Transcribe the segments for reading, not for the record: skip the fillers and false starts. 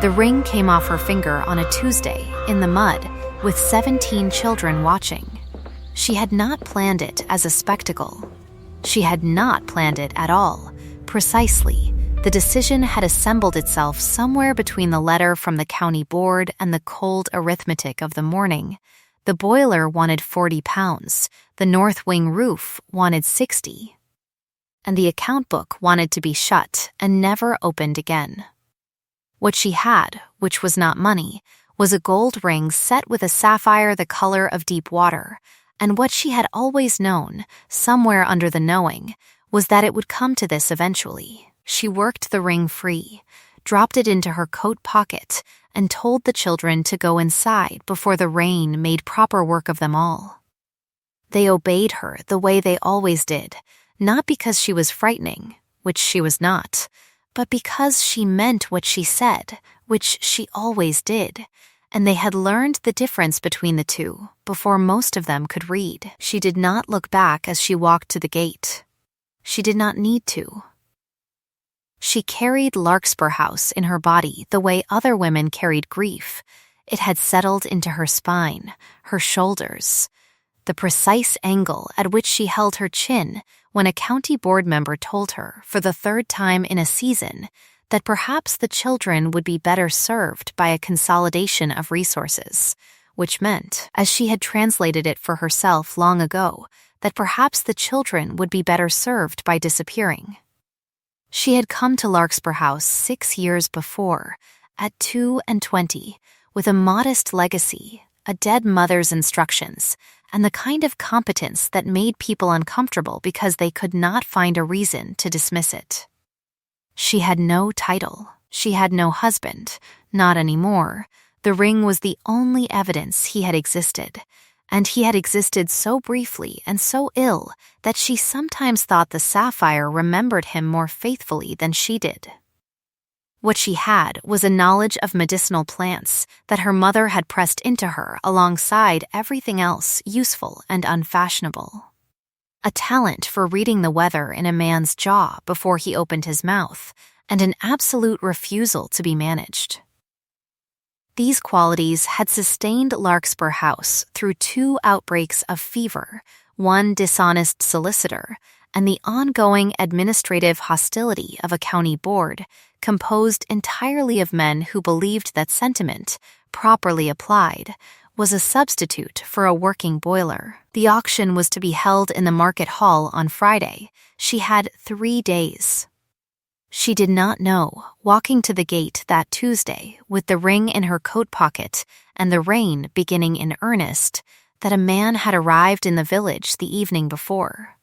The ring came off her finger on a Tuesday, in the mud, with 17 children watching. She had not planned it as a spectacle. She had not planned it at all. Precisely, the decision had assembled itself somewhere between the letter from the county board and the cold arithmetic of the morning. The boiler wanted 40 pounds, the north wing roof wanted 60, and the account book wanted to be shut and never opened again. What she had, which was not money, was a gold ring set with a sapphire the color of deep water, and what she had always known, somewhere under the knowing, was that it would come to this eventually. She worked the ring free, dropped it into her coat pocket, and told the children to go inside before the rain made proper work of them all. They obeyed her the way they always did, not because she was frightening, which she was not, but because she meant what she said, which she always did, and they had learned the difference between the two before most of them could read. She did not look back as she walked to the gate. She did not need to. She carried Larkspur House in her body the way other women carried grief. It had settled into her spine, her shoulders. The precise angle at which she held her chin when a county board member told her, for the third time in a season, that perhaps the children would be better served by a consolidation of resources, which meant, as she had translated it for herself long ago, that perhaps the children would be better served by disappearing. She had come to Larkspur House 6 years before, at 22, with a modest legacy, a dead mother's instructions, and the kind of competence that made people uncomfortable because they could not find a reason to dismiss it. She had no title. She had no husband. Not anymore. The ring was the only evidence he had existed, and he had existed so briefly and so ill that she sometimes thought the sapphire remembered him more faithfully than she did. What she had was a knowledge of medicinal plants that her mother had pressed into her alongside everything else useful and unfashionable. A talent for reading the weather in a man's jaw before he opened his mouth, and an absolute refusal to be managed. These qualities had sustained Larkspur House through 2 outbreaks of fever, one dishonest solicitor, and the ongoing administrative hostility of a county board composed entirely of men who believed that sentiment, properly applied, was a substitute for a working boiler. The auction was to be held in the market hall on Friday. She had 3 days. She did not know, walking to the gate that Tuesday with the ring in her coat pocket and the rain beginning in earnest, that a man had arrived in the village the evening before.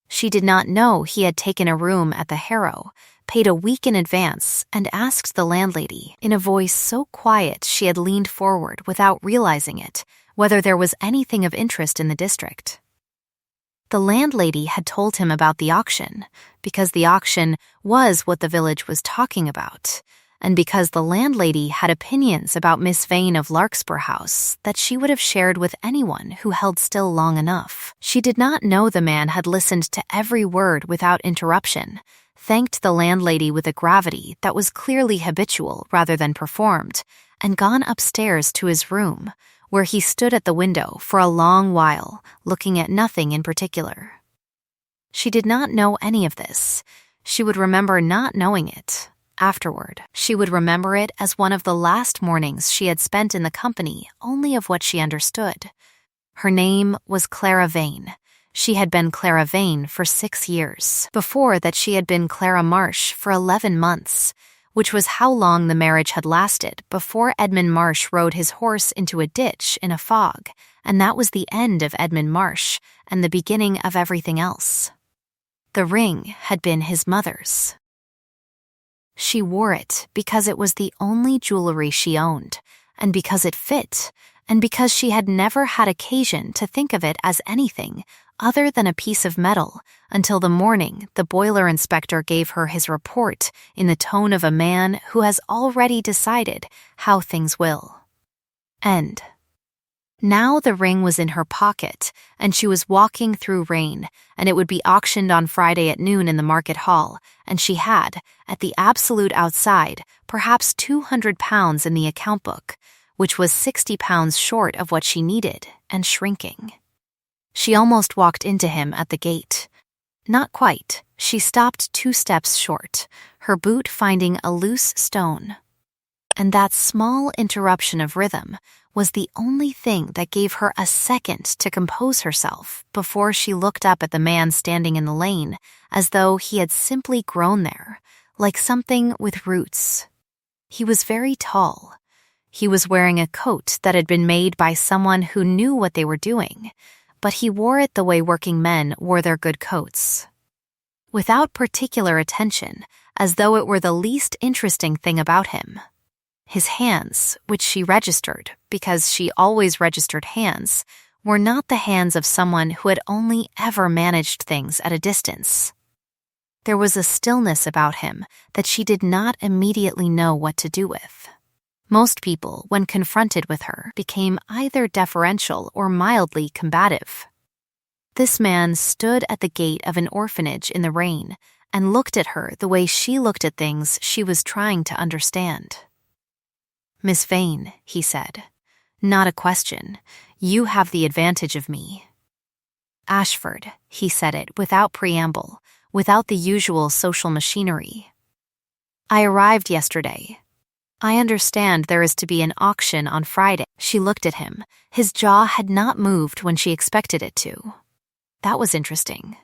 She did not know he had taken a room at the Harrow, paid a week in advance, and asked the landlady, in a voice so quiet she had leaned forward without realizing it, whether there was anything of interest in the district. The landlady had told him about the auction, because the auction was what the village was talking about, and because the landlady had opinions about Miss Vane of Larkspur House that she would have shared with anyone who held still long enough. She did not know the man had listened to every word without interruption, thanked the landlady with a gravity that was clearly habitual rather than performed, and gone upstairs to his room, where he stood at the window for a long while, looking at nothing in particular. She did not know any of this. She would remember not knowing it. Afterward, she would remember it as one of the last mornings she had spent in the company only of what she understood. Her name was Clara Vane. She had been Clara Vane for 6 years. Before that, she had been Clara Marsh for 11 months, which was how long the marriage had lasted before Edmund Marsh rode his horse into a ditch in a fog, and that was the end of Edmund Marsh and the beginning of everything else. The ring had been his mother's. She wore it because it was the only jewelry she owned, and because it fit, and because she had never had occasion to think of it as anything other than a piece of metal until the morning the boiler inspector gave her his report in the tone of a man who has already decided how things will end. Now the ring was in her pocket, and she was walking through rain, and it would be auctioned on Friday at noon in the market hall, and she had, at the absolute outside, perhaps £200 in the account book, which was £60 short of what she needed, and shrinking. She almost walked into him at the gate. Not quite. She stopped 2 steps short, her boot finding a loose stone. And that small interruption of rhythm was the only thing that gave her a second to compose herself before she looked up at the man standing in the lane, as though he had simply grown there, like something with roots. He was very tall. He was wearing a coat that had been made by someone who knew what they were doing, but he wore it the way working men wore their good coats. Without particular attention, as though it were the least interesting thing about him. His hands, which she registered because she always registered hands, were not the hands of someone who had only ever managed things at a distance. There was a stillness about him that she did not immediately know what to do with. Most people, when confronted with her, became either deferential or mildly combative. This man stood at the gate of an orphanage in the rain and looked at her the way she looked at things she was trying to understand. "Miss Vane," he said, "not a question. You have the advantage of me." "Ashford," he said it without preamble, without the usual social machinery. "I arrived yesterday. I understand there is to be an auction on Friday." She looked at him. His jaw had not moved when she expected it to. That was interesting.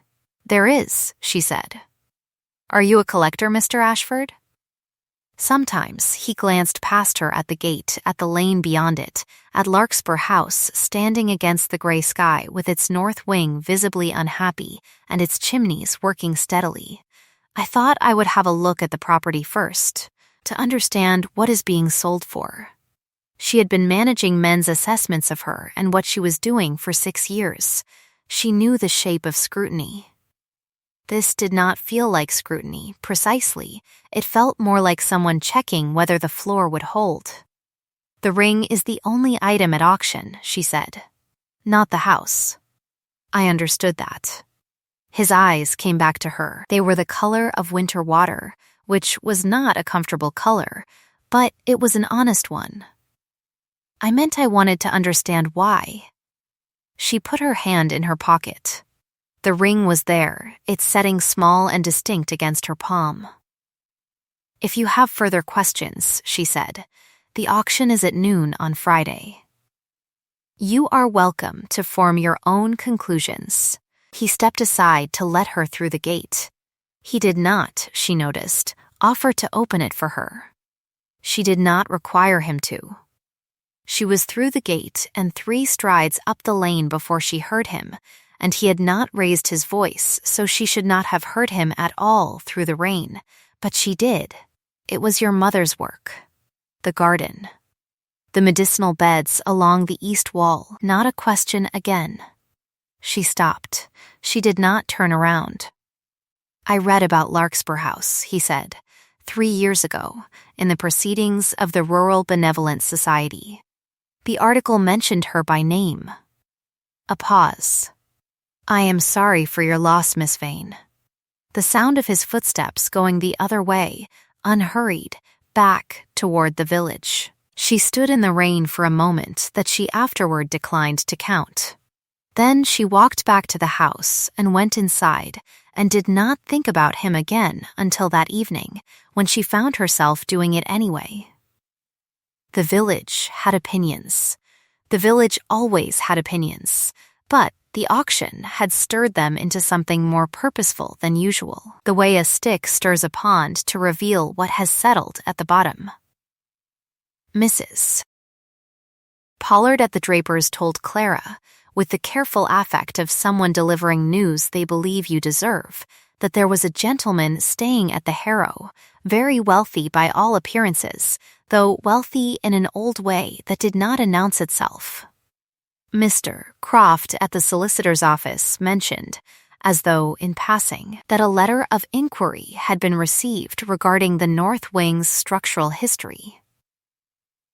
"There is," she said. "Are you a collector, Mr. Ashford?" Sometimes he glanced past her at the gate, at the lane beyond it, at Larkspur House standing against the gray sky with its north wing visibly unhappy and its chimneys working steadily. "I thought I would have a look at the property first, to understand what is being sold for." She had been managing men's assessments of her and what she was doing for 6 years. She knew the shape of scrutiny. This did not feel like scrutiny, precisely. It felt more like someone checking whether the floor would hold. "The ring is the only item at auction," she said. "Not the house." I understood that. His eyes came back to her. They were the color of winter water, which was not a comfortable color, but it was an honest one. "I meant I wanted to understand why." She put her hand in her pocket. The ring was there, its setting small and distinct against her palm. "If you have further questions," she said, "the auction is at noon on Friday. You are welcome to form your own conclusions." He stepped aside to let her through the gate. He did not, she noticed, offer to open it for her. She did not require him to. She was through the gate and 3 strides up the lane before she heard him, and he had not raised his voice, so she should not have heard him at all through the rain. But she did. "It was your mother's work. The garden. The medicinal beds along the east wall. Not a question again." She stopped. She did not turn around. "I read about Larkspur House," he said, 3 years ago, in the Proceedings of the Rural Benevolent Society. The article mentioned her by name." A pause. "I am sorry for your loss, Miss Vane." The sound of his footsteps going the other way, unhurried, back toward the village. She stood in the rain for a moment that she afterward declined to count. Then she walked back to the house and went inside and did not think about him again until that evening, when she found herself doing it anyway. The village had opinions. The village always had opinions, but the auction had stirred them into something more purposeful than usual, the way a stick stirs a pond to reveal what has settled at the bottom. Mrs. Pollard at the Drapers told Clara, with the careful affect of someone delivering news they believe you deserve, that there was a gentleman staying at the Harrow, very wealthy by all appearances, though wealthy in an old way that did not announce itself. Mr. Croft at the solicitor's office mentioned, as though in passing, that a letter of inquiry had been received regarding the North Wing's structural history.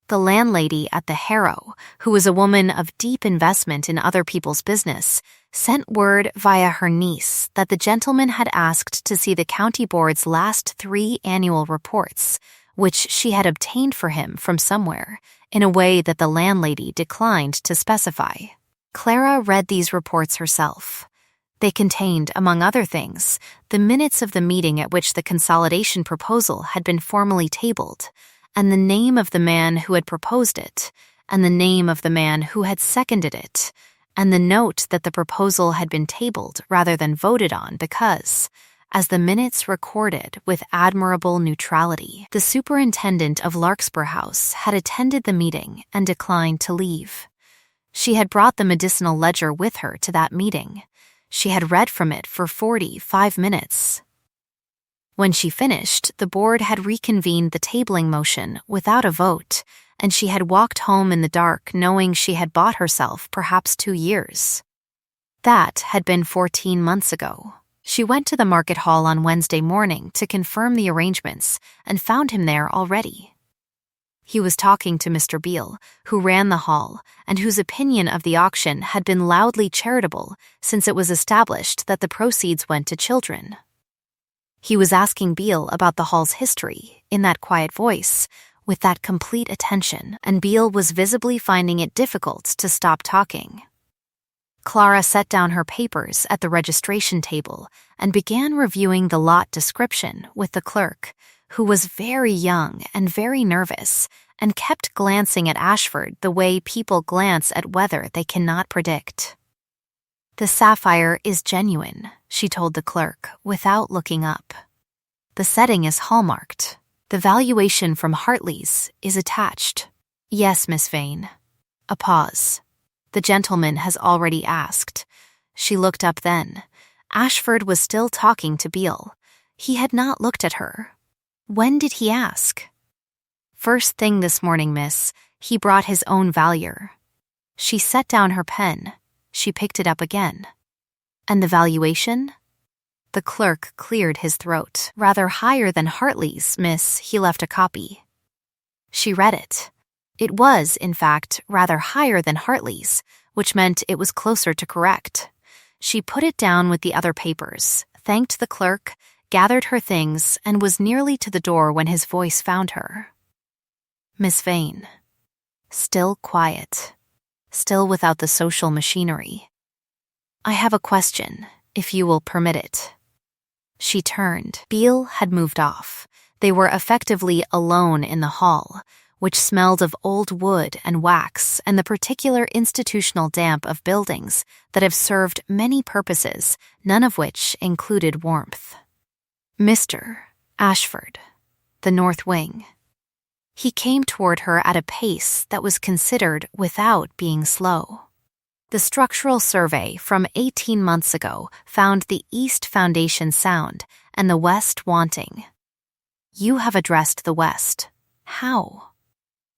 The landlady at the Harrow, who was a woman of deep investment in other people's business, sent word via her niece that the gentleman had asked to see the county board's last 3 annual reports, which she had obtained for him from somewhere, in a way that the landlady declined to specify. Clara read these reports herself. They contained, among other things, the minutes of the meeting at which the consolidation proposal had been formally tabled, and the name of the man who had proposed it, and the name of the man who had seconded it, and the note that the proposal had been tabled rather than voted on because, as the minutes recorded with admirable neutrality, the superintendent of Larkspur House had attended the meeting and declined to leave. She had brought the medicinal ledger with her to that meeting. She had read from it for 45 minutes. When she finished, the board had reconvened the tabling motion without a vote, and she had walked home in the dark knowing she had bought herself perhaps 2 years. That had been 14 months ago. She went to the market hall on Wednesday morning to confirm the arrangements and found him there already. He was talking to Mr. Beale, who ran the hall and whose opinion of the auction had been loudly charitable since it was established that the proceeds went to children. He was asking Beale about the hall's history in that quiet voice, with that complete attention, and Beale was visibly finding it difficult to stop talking. Clara set down her papers at the registration table and began reviewing the lot description with the clerk, who was very young and very nervous and kept glancing at Ashford the way people glance at weather they cannot predict. "The sapphire is genuine," she told the clerk without looking up. "The setting is hallmarked. The valuation from Hartley's is attached." "Yes, Miss Vane." A pause. "The gentleman has already asked." She looked up then. Ashford was still talking to Beale. He had not looked at her. "When did he ask?" "First thing this morning, miss. He brought his own valuer." She set down her pen. She picked it up again. "And the valuation?" The clerk cleared his throat. "Rather higher than Hartley's, miss. He left a copy." She read it. It was, in fact, rather higher than Hartley's, which meant it was closer to correct. She put it down with the other papers, thanked the clerk, gathered her things, and was nearly to the door when his voice found her. "Miss Vane." Still quiet. Still without the social machinery. "I have a question, if you will permit it." She turned. Beale had moved off. They were effectively alone in the hall, which smelled of old wood and wax and the particular institutional damp of buildings that have served many purposes, none of which included warmth. "Mr. Ashford, the north wing." He came toward her at a pace that was considered without being slow. The structural survey from 18 months ago found the east foundation sound and the west wanting. "You have addressed the west. How?"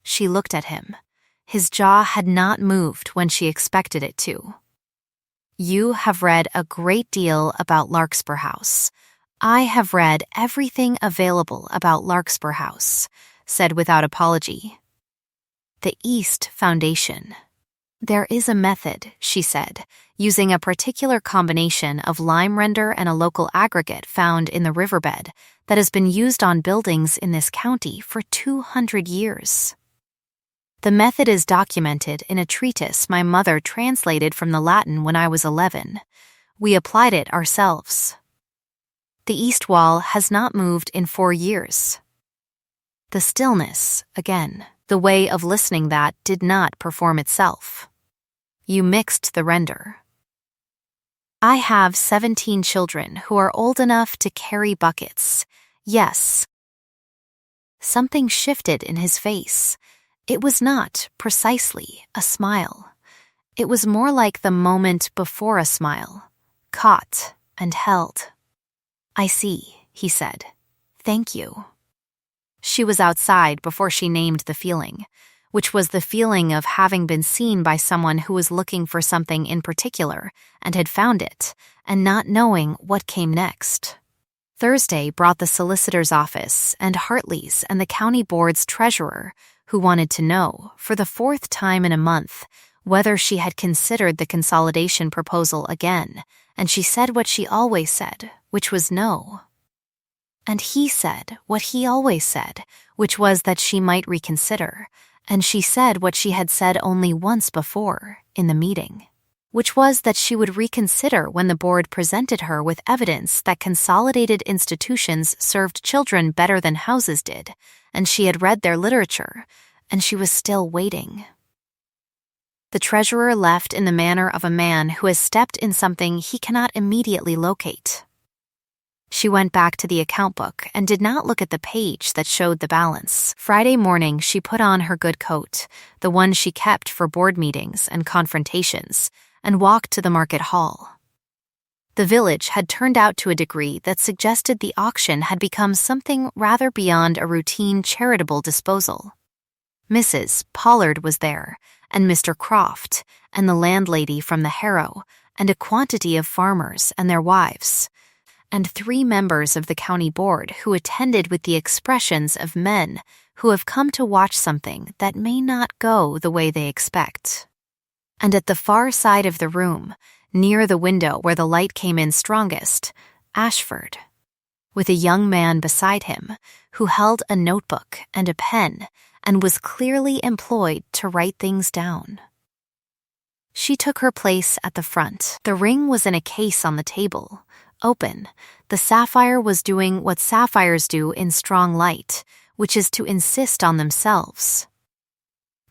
She looked at him. His jaw had not moved when she expected it to. "You have read a great deal about Larkspur House. I have read everything available about Larkspur House," said without apology. "The East Foundation. There is a method," she said, using a particular combination of lime render and a local aggregate found in the riverbed that has been used on buildings in this county for 200 years. "The method is documented in a treatise my mother translated from the Latin when I was 11. We applied it ourselves. The east wall has not moved in 4 years." The stillness, again, the way of listening that did not perform itself. "You mixed the render." "I have 17 children who are old enough to carry buckets. Yes." Something shifted in his face. It was not, precisely, a smile. It was more like the moment before a smile, caught and held. "I see," he said. "Thank you." She was outside before she named the feeling, which was the feeling of having been seen by someone who was looking for something in particular and had found it, and not knowing what came next. Thursday brought the solicitor's office and Hartley's and the county board's treasurer, who wanted to know, for the fourth time in a month, whether she had considered the consolidation proposal again, and she said what she always said, which was no. And he said what he always said, which was that she might reconsider, and she said what she had said only once before, in the meeting, which was that she would reconsider when the board presented her with evidence that consolidated institutions served children better than houses did, and she had read their literature, and she was still waiting. The treasurer left in the manner of a man who has stepped in something he cannot immediately locate. She went back to the account book and did not look at the page that showed the balance. Friday morning, she put on her good coat, the one she kept for board meetings and confrontations, and walked to the market hall. The village had turned out to a degree that suggested the auction had become something rather beyond a routine charitable disposal. Mrs. Pollard was there, and Mr. Croft, and the landlady from the Harrow, and a quantity of farmers and their wives, and 3 members of the county board who attended with the expressions of men who have come to watch something that may not go the way they expect. And at the far side of the room, near the window where the light came in strongest, Ashford, with a young man beside him who held a notebook and a pen and was clearly employed to write things down. She took her place at the front. The ring was in a case on the table, open. The sapphire was doing what sapphires do in strong light, which is to insist on themselves.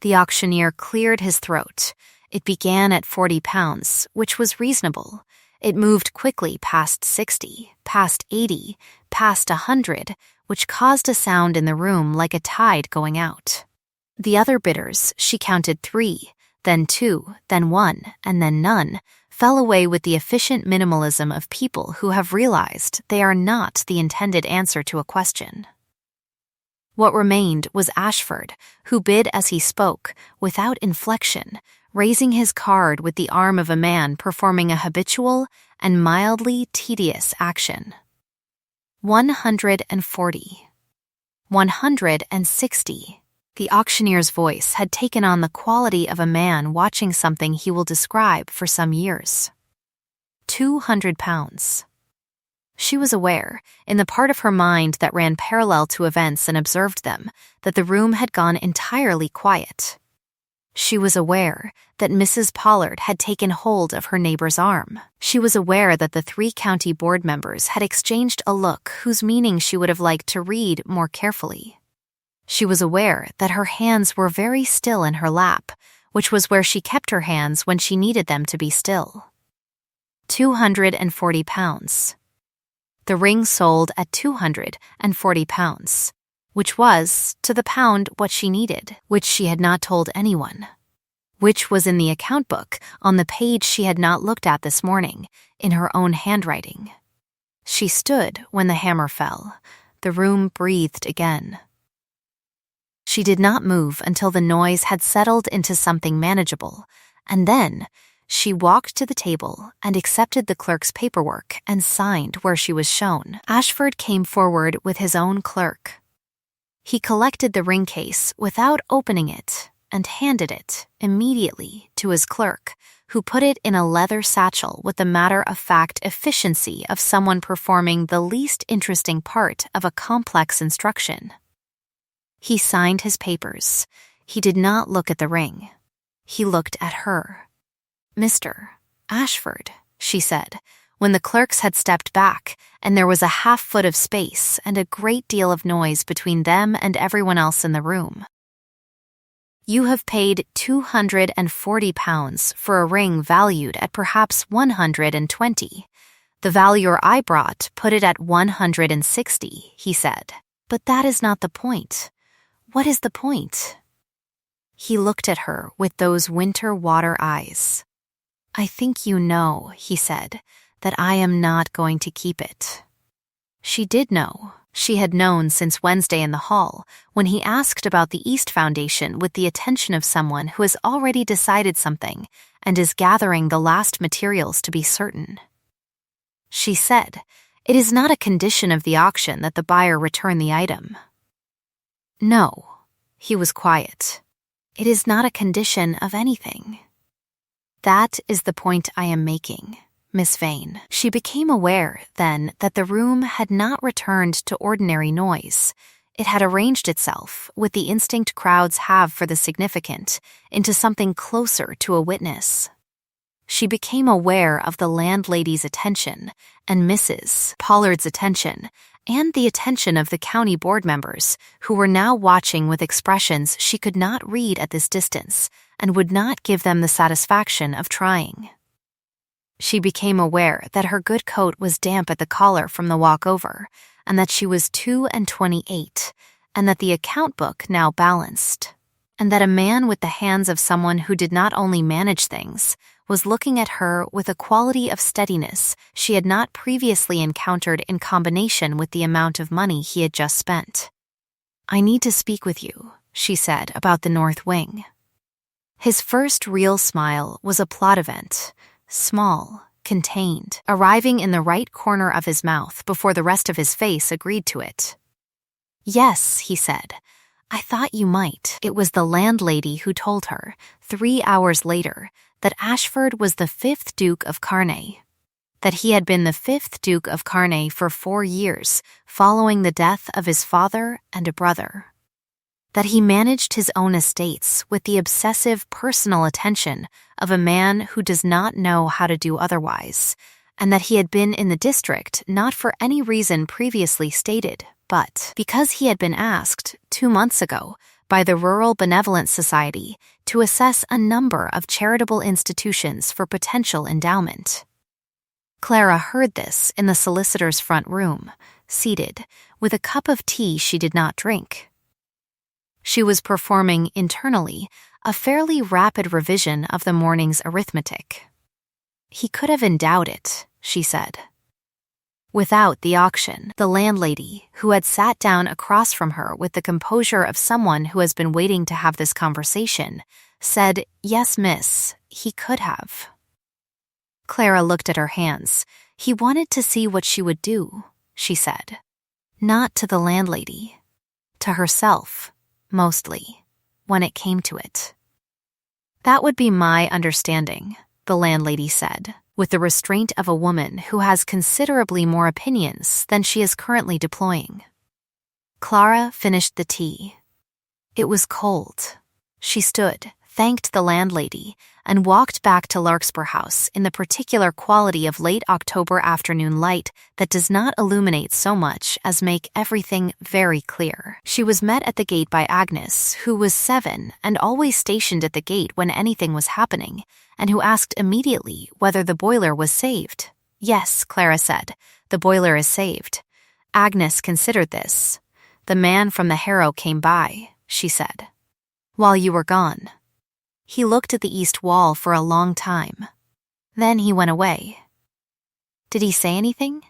The auctioneer cleared his throat. It began at £40, which was reasonable. It moved quickly past 60, past 80, past 100, which caused a sound in the room like a tide going out. The other bidders, she counted 3, then 2, then 1, and then none, fell away with the efficient minimalism of people who have realized they are not the intended answer to a question. What remained was Ashford, who bid as he spoke, without inflection, raising his card with the arm of a man performing a habitual and mildly tedious action. 140. 160. The auctioneer's voice had taken on the quality of a man watching something he will describe for some years. £200. She was aware, in the part of her mind that ran parallel to events and observed them, that the room had gone entirely quiet. She was aware that Mrs. Pollard had taken hold of her neighbor's arm. She was aware that the 3 county board members had exchanged a look whose meaning she would have liked to read more carefully. She was aware that her hands were very still in her lap, which was where she kept her hands when she needed them to be still. £240. The ring sold at £240, which was, to the pound, what she needed, which she had not told anyone, which was in the account book on the page she had not looked at this morning, in her own handwriting. She stood when the hammer fell. The room breathed again. She did not move until the noise had settled into something manageable, and then she walked to the table and accepted the clerk's paperwork and signed where she was shown. Ashford came forward with his own clerk. He collected the ring case without opening it and handed it immediately to his clerk, who put it in a leather satchel with the matter-of-fact efficiency of someone performing the least interesting part of a complex instruction. He signed his papers. He did not look at the ring. He looked at her. "Mr. Ashford," she said, when the clerks had stepped back and there was a half-foot of space and a great deal of noise between them and everyone else in the room. "You have paid £240 for a ring valued at perhaps 120. The valuer I brought put it at 160, he said. "But that is not the point. What is the point?" He looked at her with those winter water eyes. "I think you know," he said, "that I am not going to keep it." She did know. She had known since Wednesday in the hall, when he asked about the East Foundation with the attention of someone who has already decided something and is gathering the last materials to be certain. She said, "It is not a condition of the auction that the buyer return the item." "No," He was quiet. It is not a condition of anything. That is the point I am making, Miss Vane. She became aware, then, that the room had not returned to ordinary noise. It had arranged itself, with the instinct crowds have for the significant, into something closer to a witness. She became aware of the landlady's attention, and Mrs. Pollard's attention, and the attention of the county board members, who were now watching with expressions she could not read at this distance, and would not give them the satisfaction of trying. She became aware that her good coat was damp at the collar from the walk over, and that she was 28, and that the account book now balanced, and that a man with the hands of someone who did not only manage things, was looking at her with a quality of steadiness she had not previously encountered in combination with the amount of money he had just spent. "I need to speak with you," she said about the north wing. His first real smile was a plot event, small, contained, arriving in the right corner of his mouth before the rest of his face agreed to it. "Yes," he said. "I thought you might." It was the landlady who told her, 3 hours later, that Ashford was the 5th Duke of Carnay, that he had been the 5th Duke of Carnay for 4 years, following the death of his father and a brother, that he managed his own estates with the obsessive personal attention of a man who does not know how to do otherwise, and that he had been in the district not for any reason previously stated, but because he had been asked 2 months ago by the Rural Benevolent Society to assess a number of charitable institutions for potential endowment. Clara heard this in the solicitor's front room, seated, with a cup of tea she did not drink. She was performing, internally, a fairly rapid revision of the morning's arithmetic. He could have endowed it, she said. Without the auction, the landlady, who had sat down across from her with the composure of someone who has been waiting to have this conversation, said, "Yes, miss, he could have." Clara looked at her hands. "He wanted to see what she would do," she said. Not to the landlady. To herself, mostly, when it came to it. "That would be my understanding," the landlady said, with the restraint of a woman who has considerably more opinions than she is currently deploying. Clara finished the tea. It was cold. She stood, thanked the landlady, and walked back to Larkspur House in the particular quality of late October afternoon light that does not illuminate so much as make everything very clear. She was met at the gate by Agnes, who was 7 and always stationed at the gate when anything was happening, and who asked immediately whether the boiler was saved. "Yes," Clara said, "the boiler is saved." Agnes considered this. "The man from the Harrow came by," she said, "while you were gone. He looked at the east wall for a long time. Then he went away." "Did he say anything?"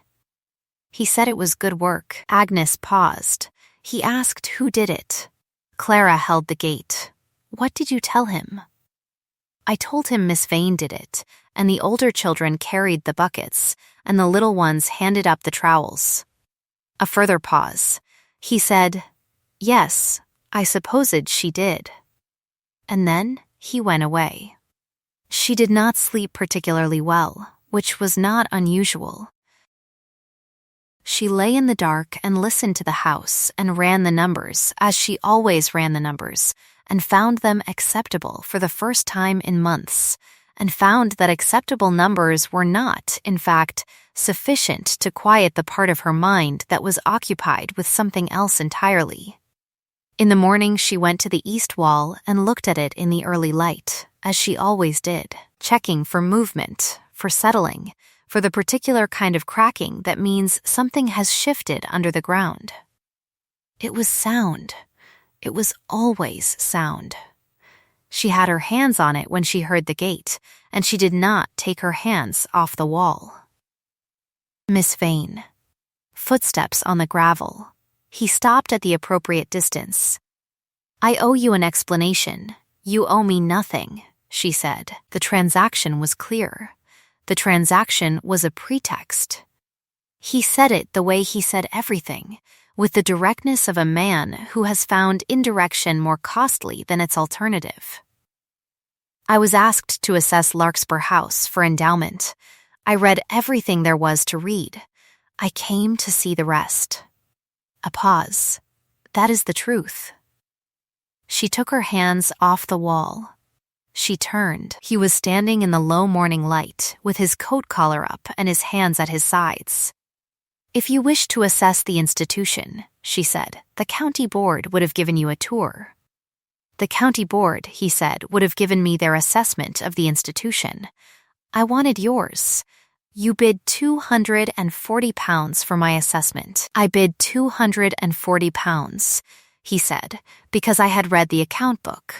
"He said it was good work." Agnes paused. "He asked who did it." Clara held the gate. "What did you tell him?" "I told him Miss Vane did it, and the older children carried the buckets, and the little ones handed up the trowels." A further pause. He said, "Yes, I supposed she did." And then he went away. She did not sleep particularly well, which was not unusual. She lay in the dark and listened to the house and ran the numbers, as she always ran the numbers, and found them acceptable for the first time in months, and found that acceptable numbers were not, in fact, sufficient to quiet the part of her mind that was occupied with something else entirely. In the morning she went to the east wall and looked at it in the early light, as she always did, checking for movement, for settling, for the particular kind of cracking that means something has shifted under the ground. It was sound. It was always sound. She had her hands on it when she heard the gate, and she did not take her hands off the wall. Miss Vane. Footsteps on the gravel. He stopped at the appropriate distance. "I owe you an explanation. You owe me nothing," she said. The transaction was clear. The transaction was a pretext. He said it the way he said everything, with the directness of a man who has found indirection more costly than its alternative. I was asked to assess Larkspur House for endowment. I read everything there was to read. I came to see the rest. A pause. That is the truth. She took her hands off the wall. She turned. He was standing in the low morning light, with his coat collar up and his hands at his sides. If you wish to assess the institution, she said, the county board would have given you a tour. The county board, he said, would have given me their assessment of the institution. I wanted yours. You bid £240 for my assessment. I bid £240, he said, because I had read the account book.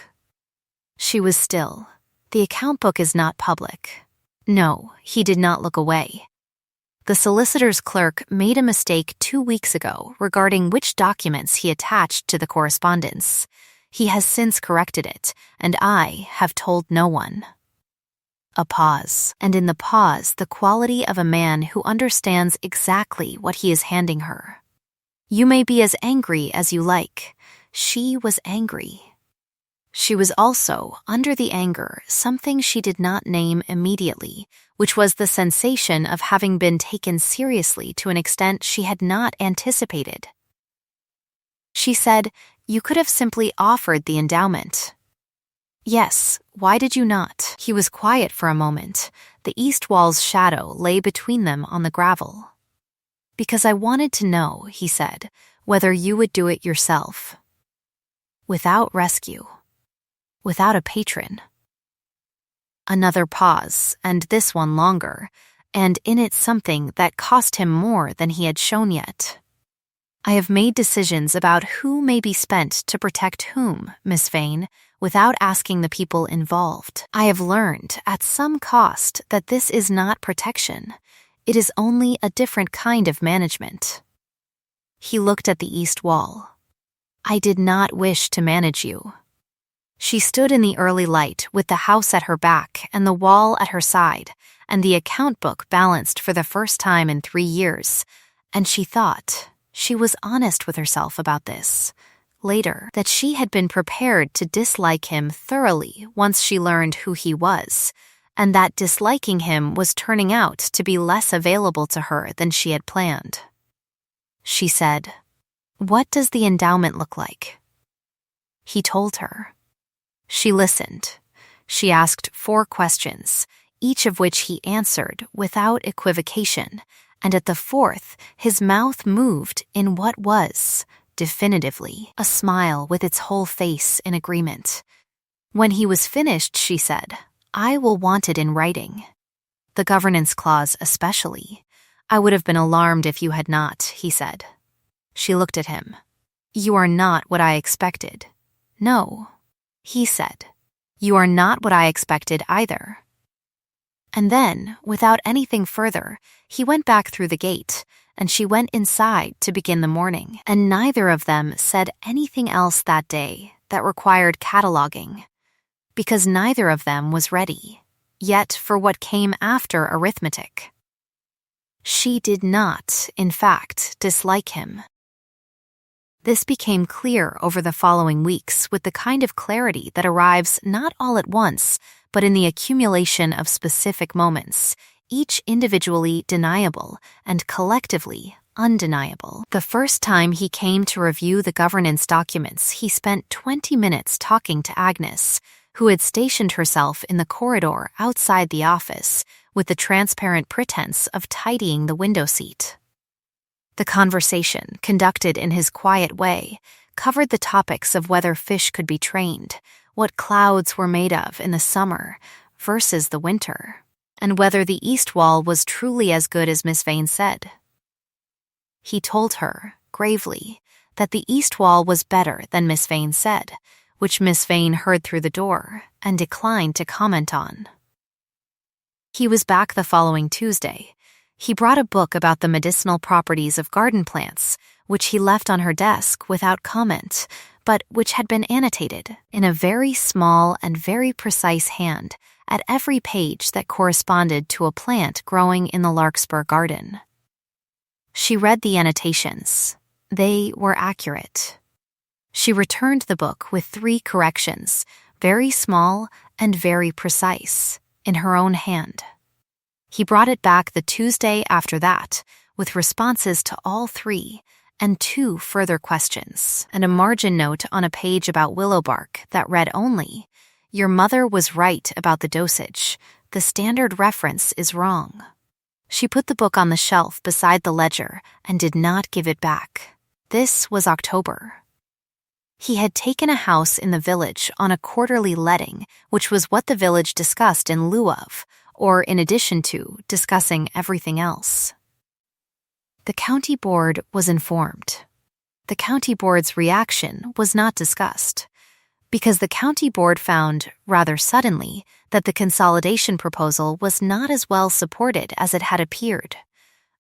She was still. The account book is not public. No, he did not look away. The solicitor's clerk made a mistake 2 weeks ago regarding which documents he attached to the correspondence. He has since corrected it, and I have told no one. A pause, and in the pause, the quality of a man who understands exactly what he is handing her. You may be as angry as you like. She was angry. She was also, under the anger, something she did not name immediately, which was the sensation of having been taken seriously to an extent she had not anticipated. She said, "You could have simply offered the endowment." "Yes, why did you not?" He was quiet for a moment. The east wall's shadow lay between them on the gravel. "Because I wanted to know," he said, "whether you would do it yourself. Without rescue. Without a patron." Another pause, and this one longer, and in it something that cost him more than he had shown yet. "I have made decisions about who may be spent to protect whom, Miss Vane, without asking the people involved. I have learned, at some cost, that this is not protection. It is only a different kind of management." He looked at the east wall. "I did not wish to manage you." She stood in the early light with the house at her back and the wall at her side, and the account book balanced for the first time in 3 years, and she thought, she was honest with herself about this, later, that she had been prepared to dislike him thoroughly once she learned who he was, and that disliking him was turning out to be less available to her than she had planned. She said, "What does the endowment look like?" He told her. She listened. She asked 4 questions, each of which he answered without equivocation, and at the 4th, his mouth moved in what was, definitively, a smile with its whole face in agreement. When he was finished, she said, "I will want it in writing. The governance clause especially. I would have been alarmed if you had not," he said. She looked at him. "You are not what I expected." "No," he said. "You are not what I expected either." And then, without anything further, he went back through the gate, and she went inside to begin the morning, and neither of them said anything else that day that required cataloging, because neither of them was ready, yet for what came after arithmetic. She did not, in fact, dislike him. This became clear over the following weeks with the kind of clarity that arrives not all at once, but in the accumulation of specific moments, each individually deniable and collectively undeniable. The first time he came to review the governance documents, he spent 20 minutes talking to Agnes, who had stationed herself in the corridor outside the office with the transparent pretense of tidying the window seat. The conversation, conducted in his quiet way, covered the topics of whether fish could be trained, what clouds were made of in the summer versus the winter, and whether the east wall was truly as good as Miss Vane said. He told her, gravely, that the east wall was better than Miss Vane said, which Miss Vane heard through the door and declined to comment on. He was back the following Tuesday. He brought a book about the medicinal properties of garden plants, which he left on her desk without comment, but which had been annotated in a very small and very precise hand at every page that corresponded to a plant growing in the Larkspur garden. She read the annotations. They were accurate. She returned the book with 3 corrections, very small and very precise, in her own hand. He brought it back the Tuesday after that, with responses to all 3, and 2 further questions, and a margin note on a page about willow bark that read only, "Your mother was right about the dosage. The standard reference is wrong." She put the book on the shelf beside the ledger and did not give it back. This was October. He had taken a house in the village on a quarterly letting, which was what the village discussed in lieu of, or in addition to, discussing everything else. The county board was informed. The county board's reaction was not discussed, because the county board found, rather suddenly, that the consolidation proposal was not as well supported as it had appeared,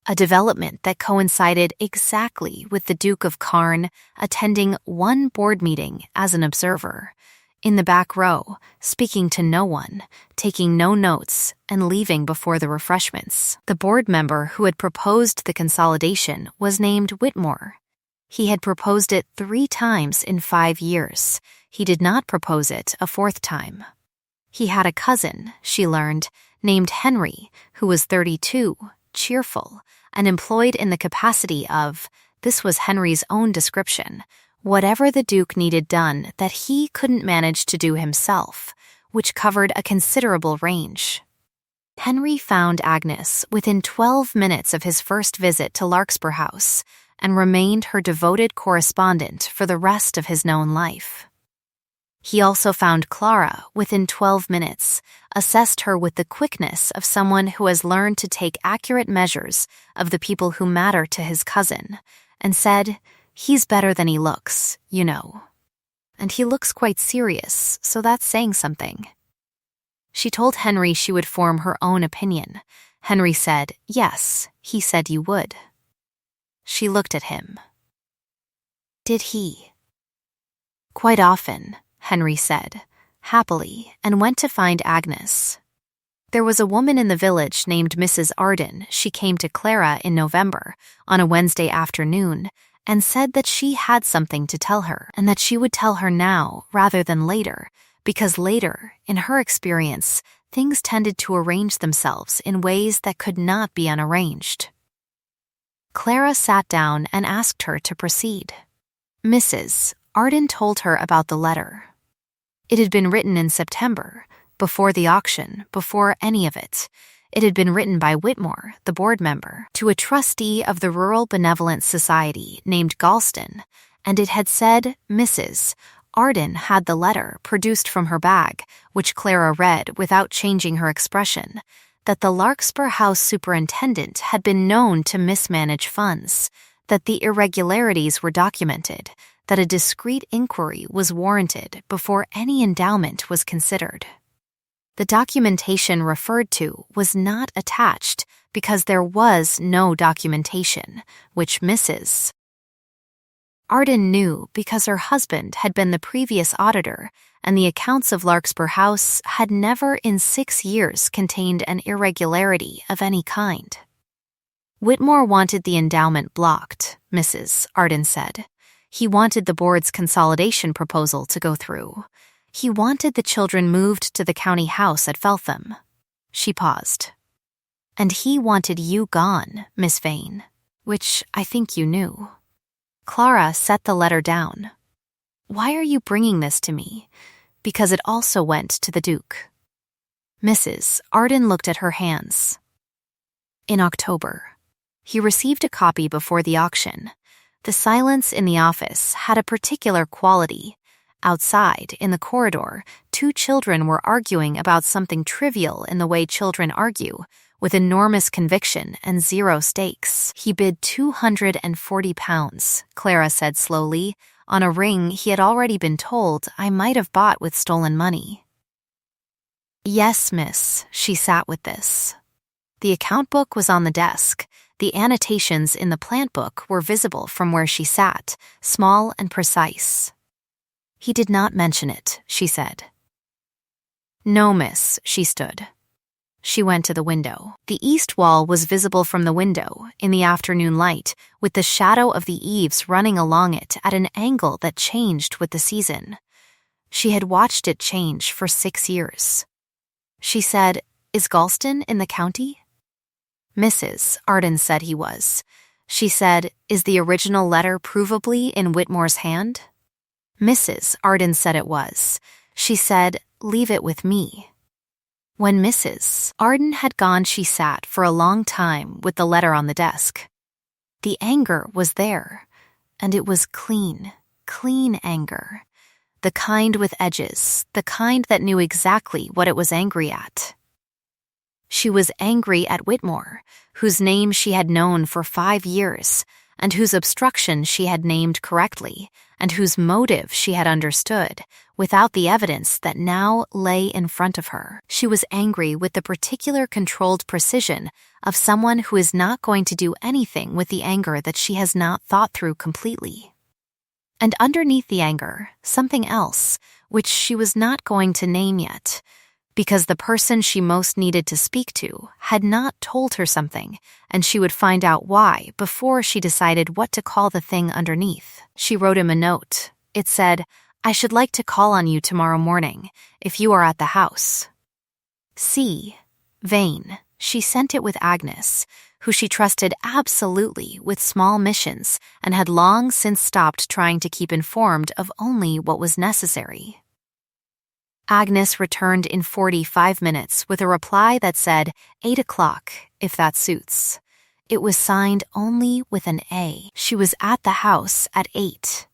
a development that coincided exactly with the Duke of Cairn attending one board meeting as an observer, in the back row, speaking to no one, taking no notes, and leaving before the refreshments. The board member who had proposed the consolidation was named Whitmore. He had proposed it 3 times in 5 years. He did not propose it a 4th time. He had a cousin, she learned, named Henry, who was 32, cheerful, and employed in the capacity of, this was Henry's own description, whatever the Duke needed done that he couldn't manage to do himself, which covered a considerable range. Henry found Agnes within 12 minutes of his first visit to Larkspur House and remained her devoted correspondent for the rest of his known life. He also found Clara within 12 minutes, assessed her with the quickness of someone who has learned to take accurate measures of the people who matter to his cousin, and said, "He's better than he looks, you know. And he looks quite serious, so that's saying something." She told Henry she would form her own opinion. Henry said, "Yes, he said you would." She looked at him. Did he? "Quite often," Henry said, happily, and went to find Agnes. There was a woman in the village named Mrs. Arden. She came to Clara in November, on a Wednesday afternoon, and said that she had something to tell her, and that she would tell her now rather than later, because later, in her experience, things tended to arrange themselves in ways that could not be unarranged. Clara sat down and asked her to proceed. Mrs. Arden told her about the letter. It had been written in September, before the auction, before any of it. It had been written by Whitmore, the board member, to a trustee of the Rural Benevolent Society named Galston, and it had said Mrs. Arden had the letter produced from her bag, which Clara read without changing her expression, that the Larkspur House superintendent had been known to mismanage funds, that the irregularities were documented, that a discreet inquiry was warranted before any endowment was considered. The documentation referred to was not attached because there was no documentation, which Mrs. Arden knew because her husband had been the previous auditor, and the accounts of Larkspur House had never in 6 years contained an irregularity of any kind. Whitmore wanted the endowment blocked, Mrs. Arden said. He wanted the board's consolidation proposal to go through. He wanted the children moved to the county house at Feltham. She paused. And he wanted you gone, Miss Vane, which I think you knew. Clara set the letter down. Why are you bringing this to me? Because it also went to the Duke. Mrs. Arden looked at her hands. In October. He received a copy before the auction. The silence in the office had a particular quality. Outside, in the corridor, 2 children were arguing about something trivial in the way children argue, with enormous conviction and 0 stakes. He bid £240, Clara said slowly, on a ring he had already been told I might have bought with stolen money. Yes, miss, she sat with this. The account book was on the desk. The annotations in the plant book were visible from where she sat, small and precise. He did not mention it, she said. No, miss, she stood. She went to the window. The east wall was visible from the window in the afternoon light, with the shadow of the eaves running along it at an angle that changed with the season. She had watched it change for 6 years. She said, "Is Galston in the county?" Mrs. Arden said he was. She said, "Is the original letter provably in Whitmore's hand?" Mrs. Arden said it was. She said, "Leave it with me." When Mrs. Arden had gone, she sat for a long time with the letter on the desk. The anger was there, and it was clean anger. The kind with edges, the kind that knew exactly what it was angry at. She was angry at Whitmore, whose name she had known for 5 years, and whose obstruction she had named correctly, and whose motive she had understood, without the evidence that now lay in front of her. She was angry with the particular controlled precision of someone who is not going to do anything with the anger that she has not thought through completely. And underneath the anger, something else, which she was not going to name yet, because the person she most needed to speak to had not told her something, and she would find out why before she decided what to call the thing underneath. She wrote him a note. It said, "I should like to call on you tomorrow morning, if you are at the house." Vain. She sent it with Agnes, who she trusted absolutely with small missions and had long since stopped trying to keep informed of only what was necessary. Agnes returned in 45 minutes with a reply that said 8 o'clock, if that suits. It was signed only with an A. She was at the house at 8.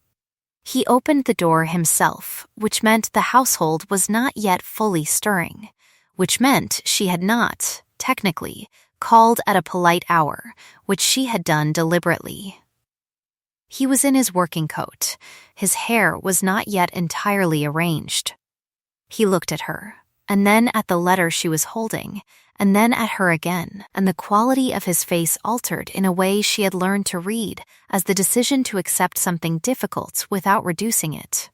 He opened the door himself, which meant the household was not yet fully stirring, which meant she had not, technically, called at a polite hour, which she had done deliberately. He was in his working coat. His hair was not yet entirely arranged. He looked at her, and then at the letter she was holding, and then at her again, and the quality of his face altered in a way she had learned to read as the decision to accept something difficult without reducing it.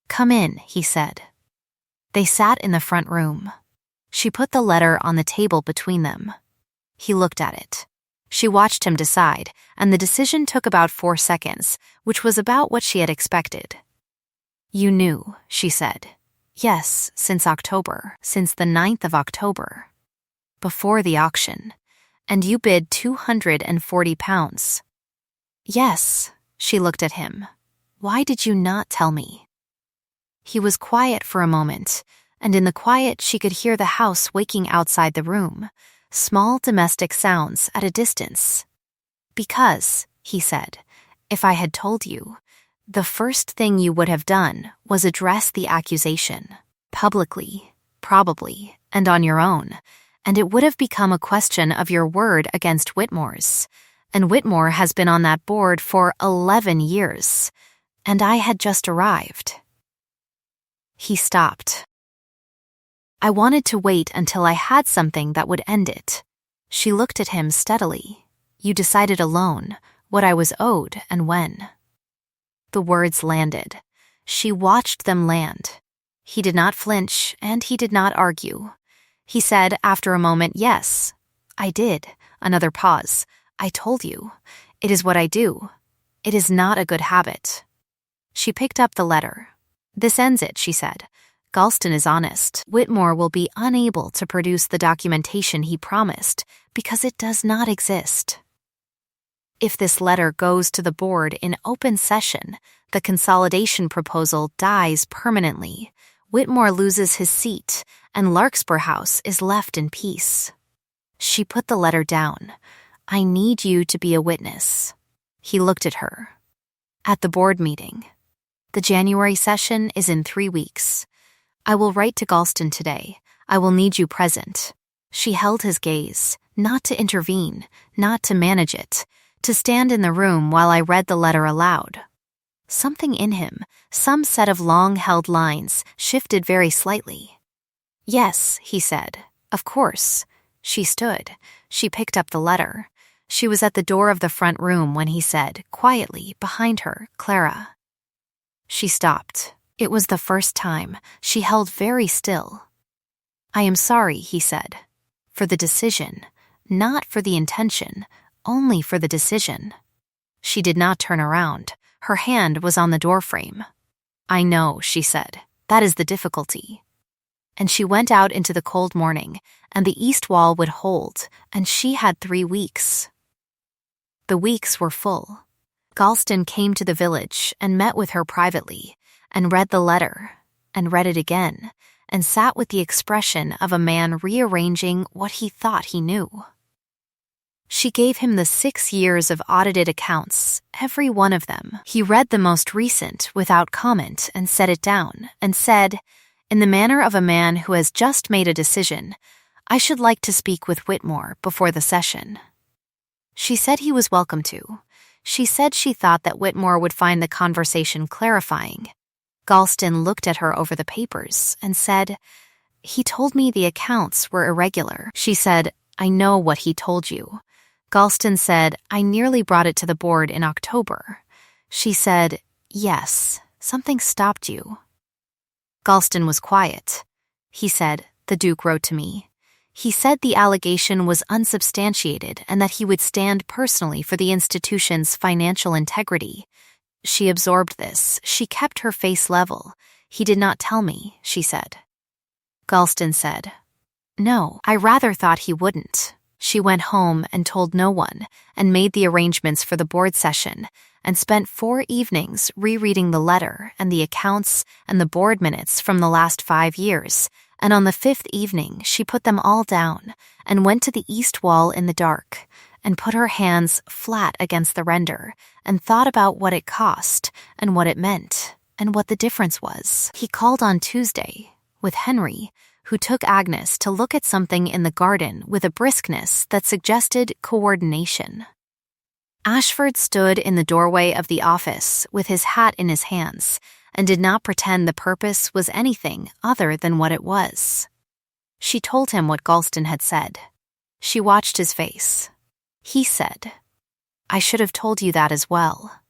"Come in," he said. They sat in the front room. She put the letter on the table between them. He looked at it. She watched him decide, and the decision took about 4 seconds, which was about what she had expected. "You knew," she said. "Yes, since October, since the 9th of October. Before the auction. And you bid £240. "Yes," she looked at him. "Why did you not tell me?" He was quiet for a moment, and in the quiet she could hear the house waking outside the room, small domestic sounds at a distance. "Because," he said, "if I had told you, the first thing you would have done was address the accusation, publicly, probably, and on your own, and it would have become a question of your word against Whitmore's, and Whitmore has been on that board for 11 years, and I had just arrived." He stopped. "I wanted to wait until I had something that would end it." She looked at him steadily. "You decided alone what I was owed and when." The words landed. She watched them land. He did not flinch, and he did not argue. He said after a moment, "Yes, I did." Another pause. "I told you. It is what I do. It is not a good habit." She picked up the letter. "This ends it," she said. "Galston is honest. Whitmore will be unable to produce the documentation he promised because it does not exist. If this letter goes to the board in open session, the consolidation proposal dies permanently. Whitmore loses his seat, and Larkspur House is left in peace." She put the letter down. "I need you to be a witness." He looked at her. "At the board meeting. The January session is in 3 weeks. I will write to Galston today. I will need you present." She held his gaze, not to intervene, not to manage it, to stand in the room while I read the letter aloud. Something in him, some set of long-held lines, shifted very slightly. "Yes," he said. "Of course." She stood. She picked up the letter. She was at the door of the front room when he said, quietly, behind her, "Clara." She stopped. It was the first time. She held very still. "I am sorry," he said. for the decision, not for the intention, only for the decision. She did not turn around. Her hand was on the doorframe. "I know," she said. "That is the difficulty." And she went out into the cold morning, and the east wall would hold, and she had 3 weeks. The weeks were full. Galston came to the village and met with her privately, and read the letter, and read it again, and sat with the expression of a man rearranging what he thought he knew. She gave him the 6 years of audited accounts, every one of them. He read the most recent without comment and set it down, and said, in the manner of a man who has just made a decision, "I should like to speak with Whitmore before the session." She said he was welcome to. She said she thought that Whitmore would find the conversation clarifying. Galston looked at her over the papers and said, "He told me the accounts were irregular." She said, "I know what he told you." Galston said, "I nearly brought it to the board in October." She said, "Yes, something stopped you." Galston was quiet. He said, "The Duke wrote to me. He said the allegation was unsubstantiated and that he would stand personally for the institution's financial integrity." She absorbed this. She kept her face level. "He did not tell me," she said. Galston said, "No, I rather thought he wouldn't." She went home and told no one, and made the arrangements for the board session, and spent 4 evenings rereading the letter and the accounts and the board minutes from the last 5 years, and on the 5th evening she put them all down and went to the east wall in the dark and put her hands flat against the render and thought about what it cost and what it meant and what the difference was. He called on Tuesday with Henry, who took Agnes to look at something in the garden with a briskness that suggested coordination. Ashford stood in the doorway of the office with his hat in his hands and did not pretend the purpose was anything other than what it was. She told him what Galston had said. She watched his face. He said, "I should have told you that as well."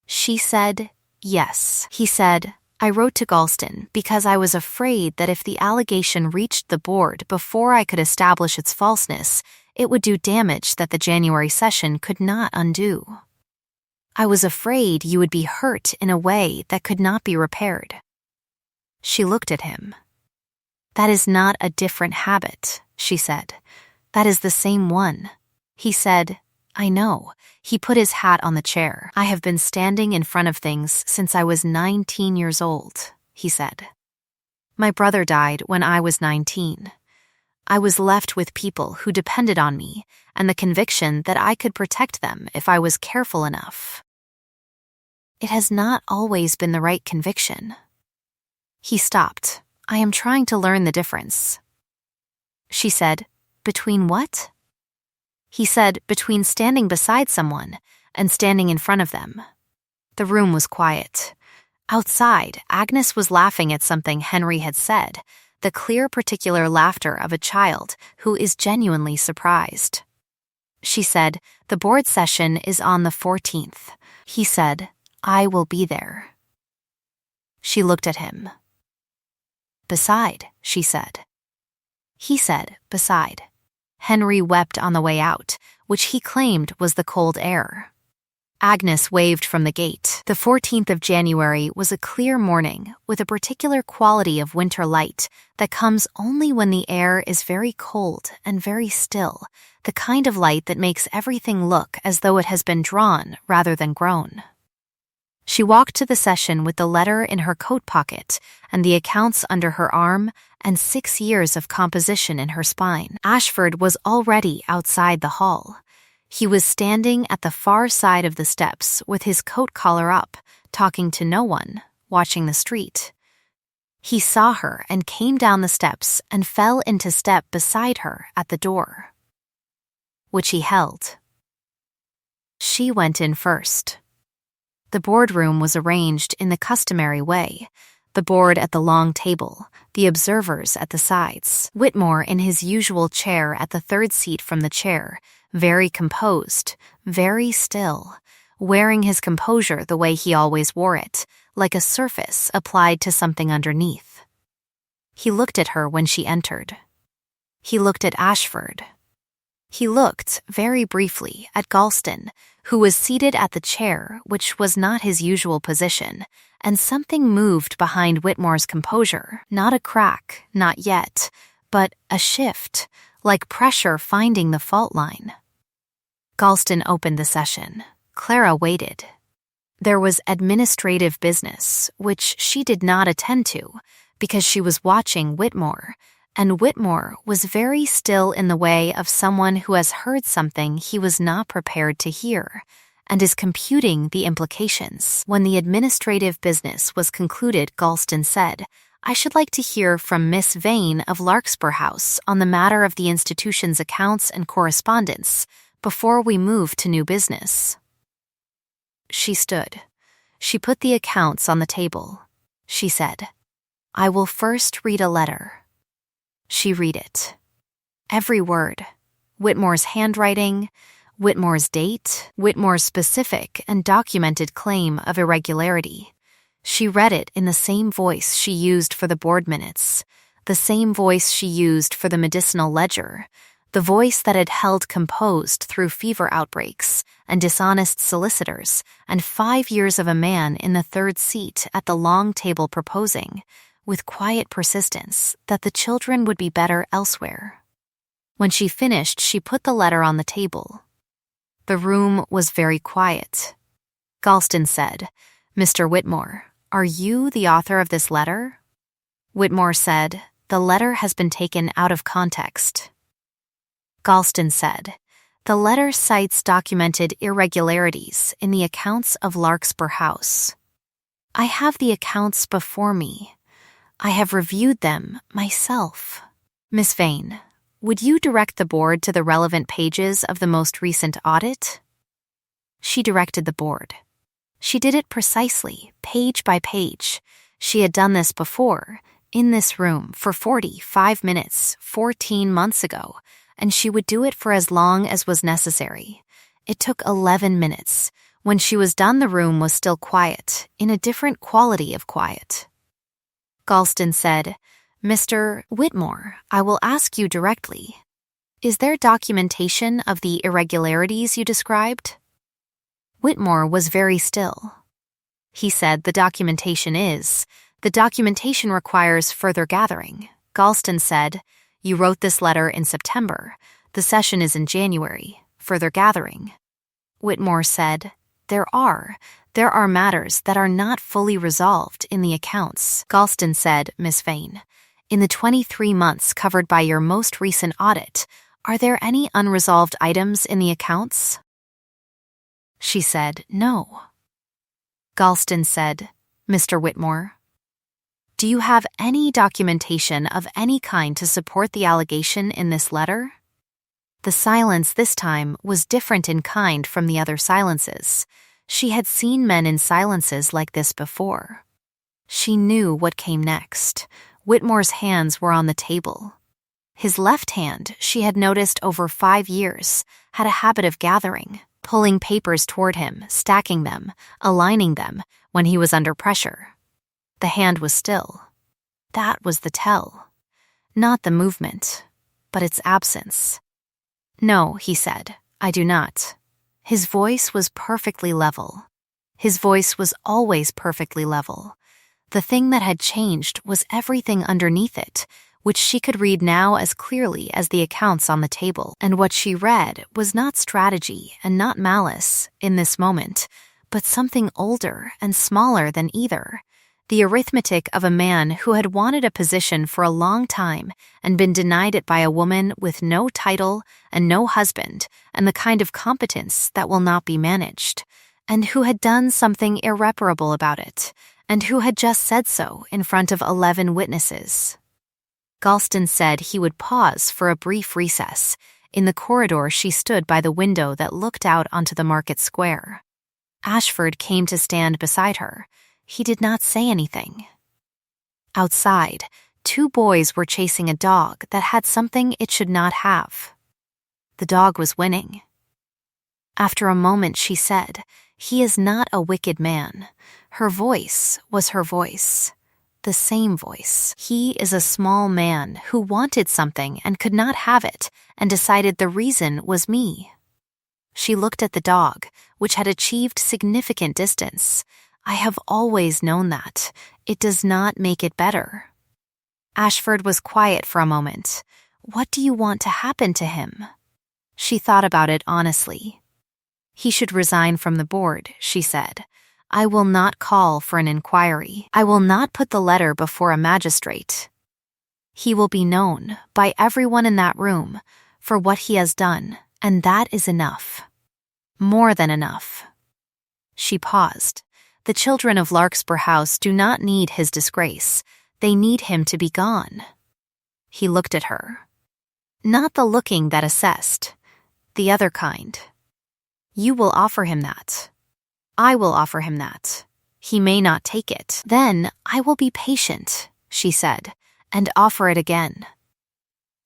She said, "Yes." He said, "I wrote to Galston because I was afraid that if the allegation reached the board before I could establish its falseness, it would do damage that the January session could not undo. I was afraid you would be hurt in a way that could not be repaired." She looked at him. "That is not a different habit," she said. "That is the same one." He said, "I know." He put his hat on the chair. "I have been standing in front of things since I was 19 years old," he said. "My brother died when I was 19. I was left with people who depended on me and the conviction that I could protect them if I was careful enough. It has not always been the right conviction." He stopped. "I am trying to learn the difference." She said, "Between what?" He said, "Between standing beside someone and standing in front of them." The room was quiet. Outside, Agnes was laughing at something Henry had said, the clear particular laughter of a child who is genuinely surprised. She said, "The board session is on the 14th. He said, "I will be there." She looked at him. "Beside," she said. He said, "Beside." Henry wept on the way out, which he claimed was the cold air. Agnes waved from the gate. The 14th of January was a clear morning with a particular quality of winter light that comes only when the air is very cold and very still, the kind of light that makes everything look as though it has been drawn rather than grown. She walked to the session with the letter in her coat pocket and the accounts under her arm and 6 years of composition in her spine. Ashford was already outside the hall. He was standing at the far side of the steps with his coat collar up, talking to no one, watching the street. He saw her and came down the steps and fell into step beside her at the door, which he held. She went in first. The boardroom was arranged in the customary way, the board at the long table, the observers at the sides, Whitmore in his usual chair at the third seat from the chair, very composed, very still, wearing his composure the way he always wore it, like a surface applied to something underneath. He looked at her when she entered. He looked at Ashford. He looked, very briefly, at Galston, who was seated at the chair, which was not his usual position, and something moved behind Whitmore's composure. Not a crack, not yet, but a shift, like pressure finding the fault line. Galston opened the session. Clara waited. There was administrative business, which she did not attend to, because she was watching Whitmore, and Whitmore was very still in the way of someone who has heard something he was not prepared to hear, and is computing the implications. When the administrative business was concluded, Galston said, "I should like to hear from Miss Vane of Larkspur House on the matter of the institution's accounts and correspondence before we move to new business." She stood. She put the accounts on the table. She said, "I will first read a letter." She read it. Every word. Whitmore's handwriting, Whitmore's date, Whitmore's specific and documented claim of irregularity. She read it in the same voice she used for the board minutes, the same voice she used for the medicinal ledger, the voice that had held composed through fever outbreaks and dishonest solicitors and 5 years of a man in the third seat at the long table proposing, with quiet persistence, that the children would be better elsewhere. When she finished, she put the letter on the table. The room was very quiet. Galston said, "Mr. Whitmore, are you the author of this letter?" Whitmore said, "The letter has been taken out of context." Galston said, "The letter cites documented irregularities in the accounts of Larkspur House. I have the accounts before me. I have reviewed them myself. Miss Vane, would you direct the board to the relevant pages of the most recent audit?" She directed the board. She did it precisely, page by page. She had done this before, in this room, for 45 minutes, 14 months ago, and she would do it for as long as was necessary. It took 11 minutes. When she was done, the room was still quiet, in a different quality of quiet. Galston said, "Mr. Whitmore, I will ask you directly. Is there documentation of the irregularities you described?" Whitmore was very still. He said, "The documentation is. The documentation requires further gathering." Galston said, "You wrote this letter in September. The session is in January. Further gathering." Whitmore said, There are matters that are not fully resolved in the accounts." Galston said, "Miss Vane, in the 23 months covered by your most recent audit, are there any unresolved items in the accounts?" She said, "No." Galston said, "Mr. Whitmore, do you have any documentation of any kind to support the allegation in this letter?" The silence this time was different in kind from the other silences. She had seen men in silences like this before. She knew what came next. Whitmore's hands were on the table. His left hand, she had noticed over 5 years, had a habit of gathering, pulling papers toward him, stacking them, aligning them when he was under pressure. The hand was still. That was the tell. Not the movement, but its absence. "No," he said, "I do not." His voice was perfectly level. His voice was always perfectly level. The thing that had changed was everything underneath it, which she could read now as clearly as the accounts on the table. And what she read was not strategy and not malice in this moment, but something older and smaller than either. The arithmetic of a man who had wanted a position for a long time and been denied it by a woman with no title and no husband and the kind of competence that will not be managed, and who had done something irreparable about it, and who had just said so in front of 11 witnesses. Galston said he would pause for a brief recess. In the corridor, she stood by the window that looked out onto the market square. Ashford came to stand beside her. He did not say anything. Outside, 2 boys were chasing a dog that had something it should not have. The dog was winning. After a moment, she said, "He is not a wicked man." Her voice was her voice. the same voice. He is a small man who wanted something and could not have it, and decided the reason was me. She looked at the dog, which had achieved significant distance. I have always known that. It does not make it better. Ashford was quiet for a moment. What do you want to happen to him? She thought about it honestly. He should resign from the board, she said. I will not call for an inquiry. I will not put the letter before a magistrate. He will be known by everyone in that room for what he has done, and that is enough. More than enough. She paused. The children of Larkspur House do not need his disgrace. They need him to be gone. He looked at her. Not the looking that assessed. The other kind. You will offer him that. I will offer him that. He may not take it. Then I will be patient, she said, and offer it again.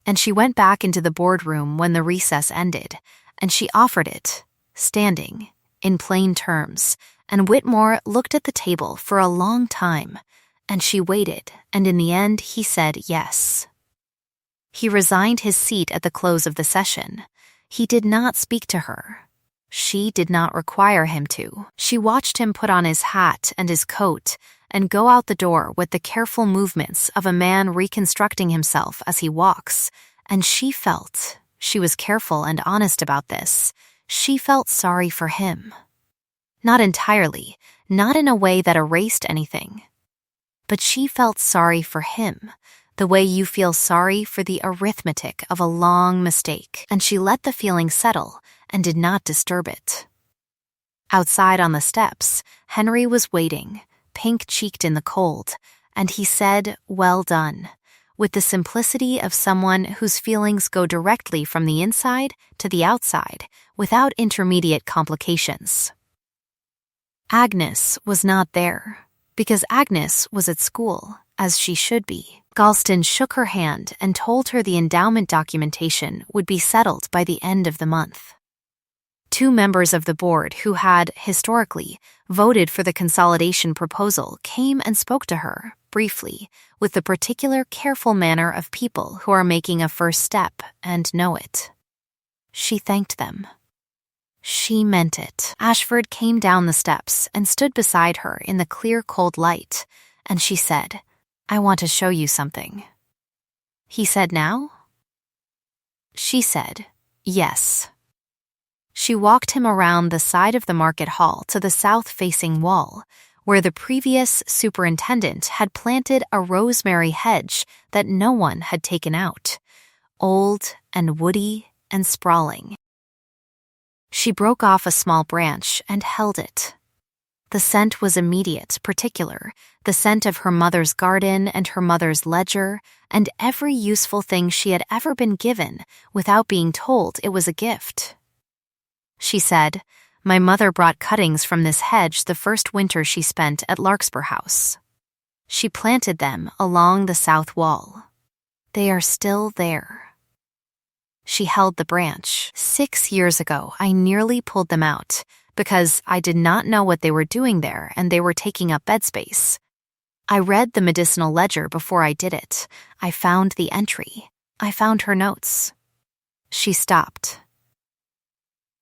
And she went back into the boardroom when the recess ended, and she offered it, standing, in plain terms, and Whitmore looked at the table for a long time, and she waited, and in the end he said yes. He resigned his seat at the close of the session. He did not speak to her. She did not require him to. She watched him put on his hat and his coat and go out the door with the careful movements of a man reconstructing himself as he walks, and she was careful and honest about this, she felt sorry for him. Not entirely, not in a way that erased anything. But she felt sorry for him, the way you feel sorry for the arithmetic of a long mistake, and she let the feeling settle and did not disturb it. Outside on the steps, Henry was waiting, pink-cheeked in the cold, and he said, "Well done," with the simplicity of someone whose feelings go directly from the inside to the outside, without intermediate complications. Agnes was not there, because Agnes was at school, as she should be. Galston shook her hand and told her the endowment documentation would be settled by the end of the month. 2 members of the board who had, historically, voted for the consolidation proposal came and spoke to her, briefly, with the particular careful manner of people who are making a first step and know it. She thanked them. She meant it. Ashford came down the steps and stood beside her in the clear, cold light, and she said, "I want to show you something." He said, "Now?" She said, "Yes." She walked him around the side of the market hall to the south-facing wall, where the previous superintendent had planted a rosemary hedge that no one had taken out, old and woody and sprawling. She broke off a small branch and held it. The scent was immediate, particular, the scent of her mother's garden and her mother's ledger, and every useful thing she had ever been given without being told it was a gift. She said, "My mother brought cuttings from this hedge the first winter she spent at Larkspur House. She planted them along the south wall. They are still there." She held the branch. 6 years ago, I nearly pulled them out, because I did not know what they were doing there and they were taking up bed space. I read the medicinal ledger before I did it. I found the entry. I found her notes. She stopped.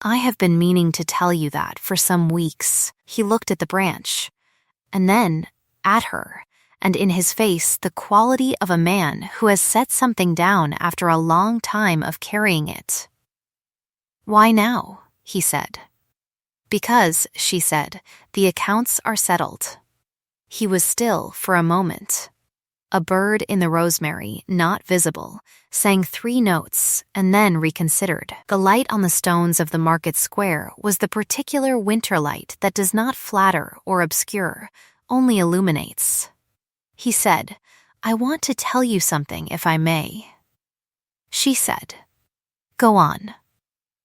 "I have been meaning to tell you that for some weeks." He looked at the branch, and then at her, and in his face the quality of a man who has set something down after a long time of carrying it. "Why now?" he said. "Because," she said, "the accounts are settled." He was still for a moment. A bird in the rosemary, not visible, sang 3 notes and then reconsidered. The light on the stones of the market square was the particular winter light that does not flatter or obscure, only illuminates. He said, "I want to tell you something, if I may." She said, "Go on."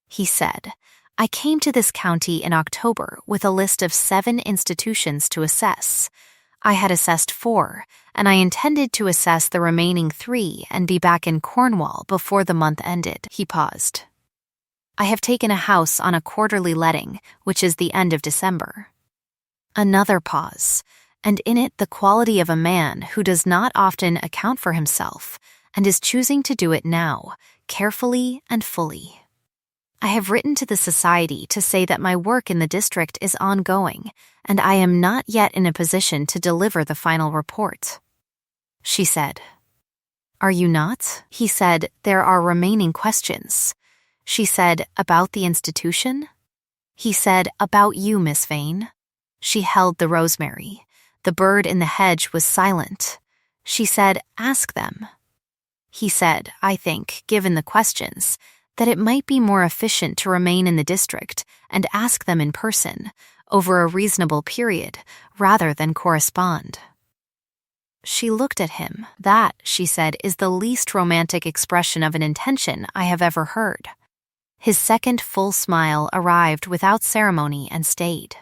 He said, "I came to this county in October with a list of 7 institutions to assess. I had assessed 4, and I intended to assess the remaining 3 and be back in Cornwall before the month ended." He paused. "I have taken a house on a quarterly letting, which is the end of December." Another pause, and in it the quality of a man who does not often account for himself and is choosing to do it now, carefully and fully. I have written to the society to say that my work in the district is ongoing, and I am not yet in a position to deliver the final report. She said. Are you not? He said, there are remaining questions. She said, about the institution? He said, about you, Miss Vane. She held the rosemary. The bird in the hedge was silent. She said, ask them. He said, I think, given the questions, that it might be more efficient to remain in the district and ask them in person, over a reasonable period, rather than correspond. She looked at him. That, she said, is the least romantic expression of an intention I have ever heard. His second full smile arrived without ceremony and stayed.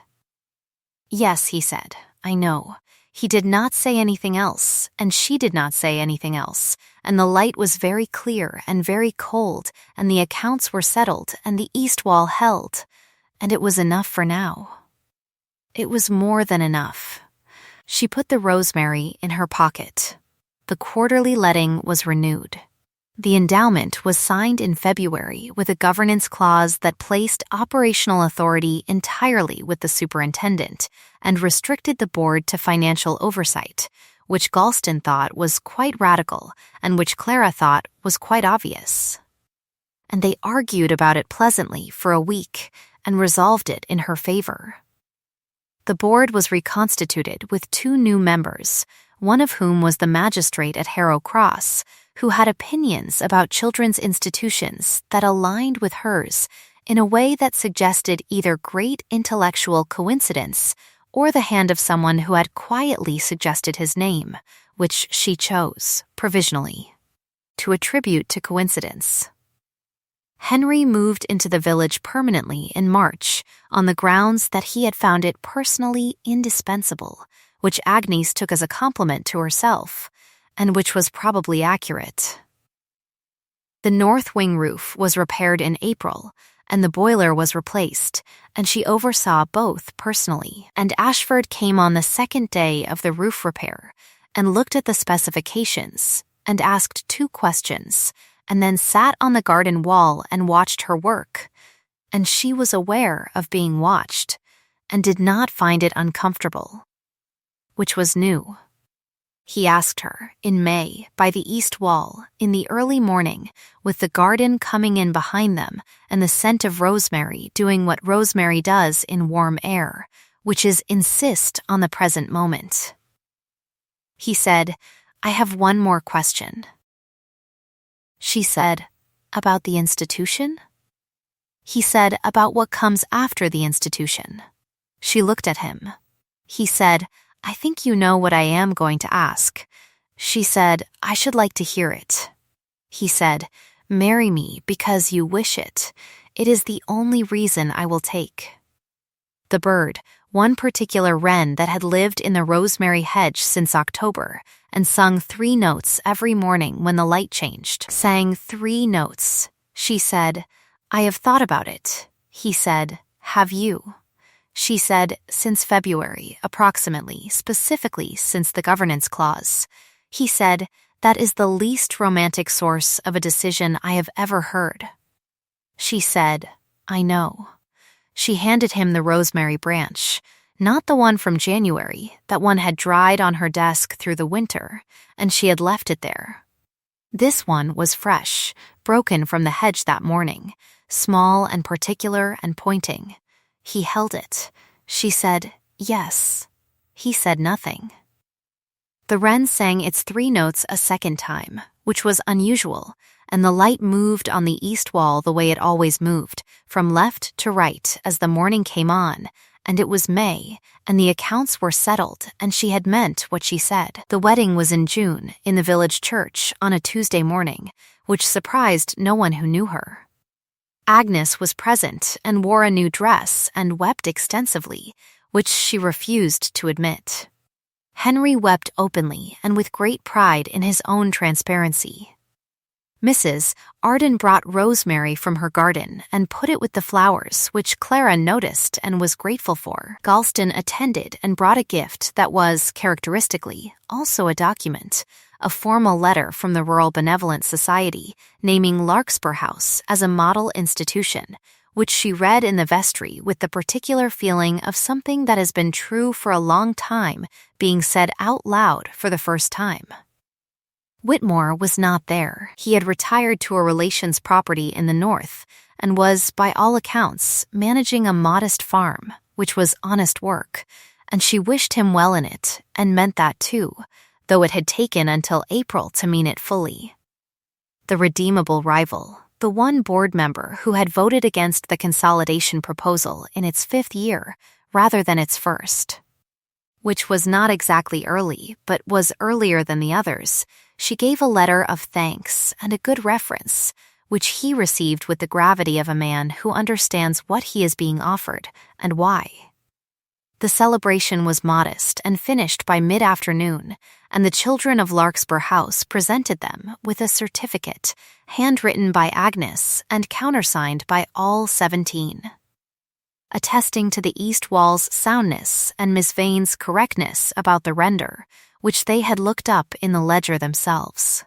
Yes, he said, I know. He did not say anything else, and she did not say anything else, and the light was very clear and very cold, and the accounts were settled, and the east wall held, and it was enough for now. It was more than enough. She put the rosemary in her pocket. The quarterly letting was renewed. The endowment was signed in February with a governance clause that placed operational authority entirely with the superintendent and restricted the board to financial oversight, which Galston thought was quite radical and which Clara thought was quite obvious. And they argued about it pleasantly for a week and resolved it in her favor. The board was reconstituted with 2 new members, one of whom was the magistrate at Harrow Cross, who had opinions about children's institutions that aligned with hers in a way that suggested either great intellectual coincidence or the hand of someone who had quietly suggested his name, which she chose, provisionally, to attribute to coincidence. Henry moved into the village permanently in March on the grounds that he had found it personally indispensable, which Agnes took as a compliment to herself, and which was probably accurate. The north wing roof was repaired in April, and the boiler was replaced, and she oversaw both personally, and Ashford came on the second day of the roof repair and looked at the specifications and asked 2 questions, and then sat on the garden wall and watched her work, and she was aware of being watched and did not find it uncomfortable, which was new. He asked her, in May, by the east wall, in the early morning, with the garden coming in behind them and the scent of rosemary doing what rosemary does in warm air, which is insist on the present moment. He said, I have one more question. She said, about the institution? He said, about what comes after the institution. She looked at him. He said, I think you know what I am going to ask. She said, I should like to hear it. He said, marry me because you wish it. It is the only reason I will take. The bird, one particular wren that had lived in the rosemary hedge since October and sung 3 notes every morning when the light changed, sang 3 notes. She said, I have thought about it. He said, have you? She said, since February, approximately, specifically since the governance clause. He said, that is the least romantic source of a decision I have ever heard. She said, I know. She handed him the rosemary branch, not the one from January, that one had dried on her desk through the winter, and she had left it there. This one was fresh, broken from the hedge that morning, small and particular and pointing. He held it. She said, yes. He said nothing. The wren sang its 3 notes a second time, which was unusual, and the light moved on the east wall the way it always moved, from left to right as the morning came on, and it was May, and the accounts were settled, and she had meant what she said. The wedding was in June, in the village church, on a Tuesday morning, which surprised no one who knew her. Agnes was present and wore a new dress and wept extensively, which she refused to admit. Henry wept openly and with great pride in his own transparency. Mrs. Arden brought rosemary from her garden and put it with the flowers, which Clara noticed and was grateful for. Galston attended and brought a gift that was, characteristically, also a document, a formal letter from the Rural Benevolent Society naming Larkspur House as a model institution, which she read in the vestry with the particular feeling of something that has been true for a long time being said out loud for the first time. Whitmore was not there. He had retired to a relation's property in the north and was, by all accounts, managing a modest farm, which was honest work, and she wished him well in it, and meant that too, though it had taken until April to mean it fully. The redeemable rival, the one board member who had voted against the consolidation proposal in its 5th year rather than its first, which was not exactly early, but was earlier than the others, she gave a letter of thanks and a good reference, which he received with the gravity of a man who understands what he is being offered and why. The celebration was modest and finished by mid-afternoon, and the children of Larkspur House presented them with a certificate, handwritten by Agnes and countersigned by all 17. Attesting to the east wall's soundness and Miss Vane's correctness about the render, which they had looked up in the ledger themselves.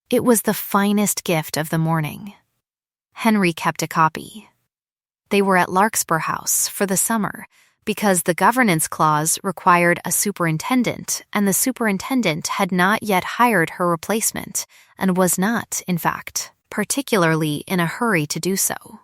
It was the finest gift of the morning. Henry kept a copy. They were at Larkspur House for the summer because the governance clause required a superintendent, and the superintendent had not yet hired her replacement and was not, in fact, particularly in a hurry to do so.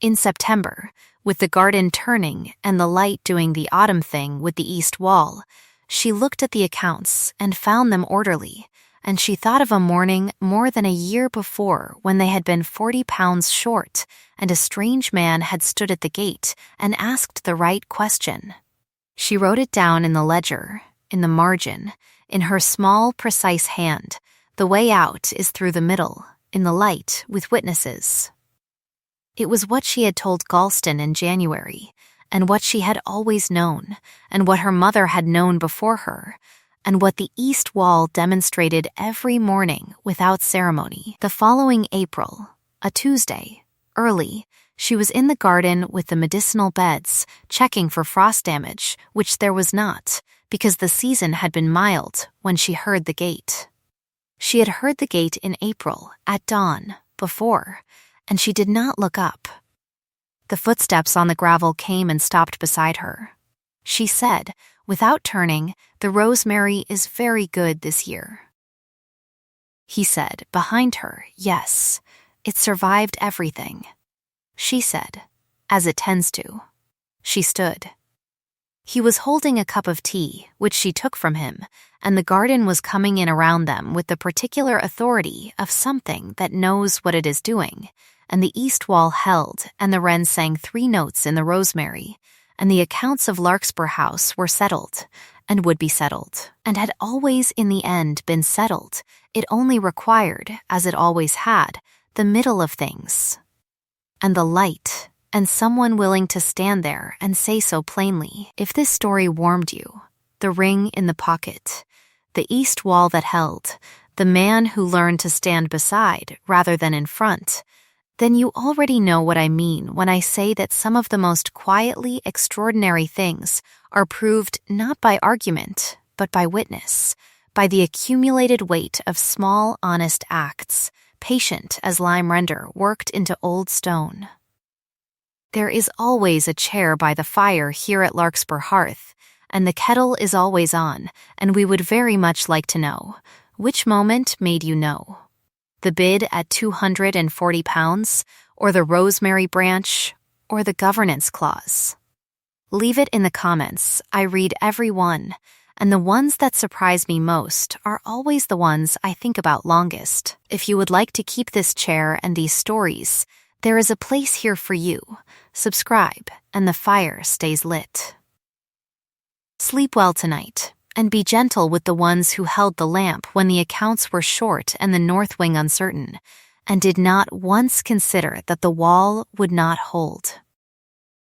In September, with the garden turning and the light doing the autumn thing with the east wall, she looked at the accounts and found them orderly, and she thought of a morning more than a year before when they had been 40 pounds short, and a strange man had stood at the gate and asked the right question. She wrote it down in the ledger, in the margin, in her small, precise hand. The way out is through the middle, in the light, with witnesses. It was what she had told Galston in January, and what she had always known, and what her mother had known before her, and what the east wall demonstrated every morning without ceremony. The following April, a Tuesday, early, she was in the garden with the medicinal beds, checking for frost damage, which there was not, because the season had been mild when she heard the gate. She had heard the gate in April, at dawn, before, and she did not look up. The footsteps on the gravel came and stopped beside her. She said, without turning, "The rosemary is very good this year." He said, behind her, "Yes, it survived everything." She said, "As it tends to." She stood. He was holding a cup of tea, which she took from him, and the garden was coming in around them with the particular authority of something that knows what it is doing, and the east wall held, and the wren sang 3 notes in the rosemary, and the accounts of Larkspur House were settled, and would be settled, and had always in the end been settled. It only required, as it always had, the middle of things, and the light, and someone willing to stand there and say so plainly. If this story warmed you, the ring in the pocket, the east wall that held, the man who learned to stand beside rather than in front, then you already know what I mean when I say that some of the most quietly extraordinary things are proved not by argument, but by witness, by the accumulated weight of small, honest acts, patient as lime render worked into old stone. There is always a chair by the fire here at Larkspur Hearth, and the kettle is always on, and we would very much like to know, which moment made you know? The bid at 240 pounds, or the rosemary branch, or the governance clause? Leave it in the comments. I read every one, and the ones that surprise me most are always the ones I think about longest. If you would like to keep this chair and these stories, there is a place here for you. Subscribe, and the fire stays lit. Sleep well tonight, and be gentle with the ones who held the lamp when the accounts were short and the north wing uncertain, and did not once consider that the wall would not hold.